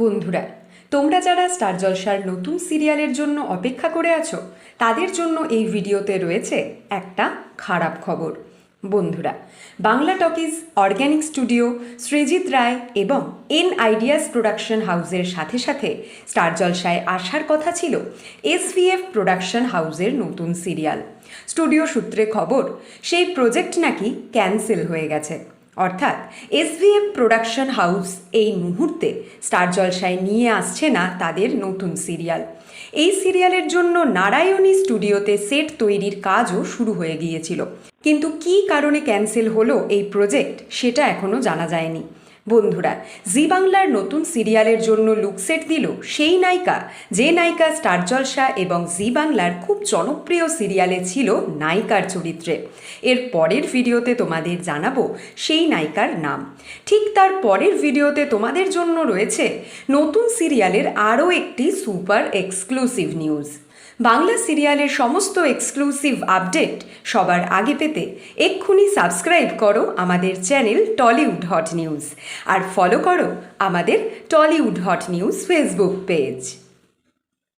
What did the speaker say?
বন্ধুরা, তোমরা যারা স্টার জলসার নতুন সিরিয়ালের জন্য অপেক্ষা করে আছো তাদের জন্য এই ভিডিওতে রয়েছে একটা খারাপ খবর। বন্ধুরা, Bangla talkies, organic studio, Srijit Roy এবং এন আইডিয়াস প্রোডাকশন হাউসের সাথে সাথে স্টার জলসায় আসার কথা ছিল এসভিএফ প্রোডাকশন হাউসের নতুন সিরিয়াল। স্টুডিও সূত্রে খবর, সেই প্রজেক্ট নাকি ক্যান্সেল হয়ে গেছে। অর্থাৎ এসভিএফ প্রোডাকশন হাউস এই মুহূর্তে স্টার জলসায় নিয়ে আসছে না তাদের নতুন সিরিয়াল। এই সিরিয়ালের জন্য নারায়ণী স্টুডিওতে সেট তৈরির কাজও শুরু হয়ে গিয়েছিল, কিন্তু কী কারণে ক্যান্সেল হলো এই প্রজেক্ট সেটা এখনও জানা যায়নি। বন্ধুরা, জি বাংলার নতুন সিরিয়ালের জন্য লুকসেট দিল সেই নায়িকা, যে নায়িকা স্টার জলসা এবং জি বাংলার খুব জনপ্রিয় সিরিয়ালে ছিল নায়িকার চরিত্রে। এর পরের ভিডিওতে তোমাদের জানাবো সেই নায়িকার নাম। ঠিক তার পরের ভিডিওতে তোমাদের জন্য রয়েছে নতুন সিরিয়ালের আরও একটি সুপার এক্সক্লুসিভ নিউজ। বাংলা সিরিয়ালের সমস্ত এক্সক্লুসিভ আপডেট সবার আগে পেতে এক্ষুনি সাবস্ক্রাইব করো আমাদের চ্যানেল টলিউড হট নিউজ, আর ফলো করো আমাদের Tollywood hot news Facebook page.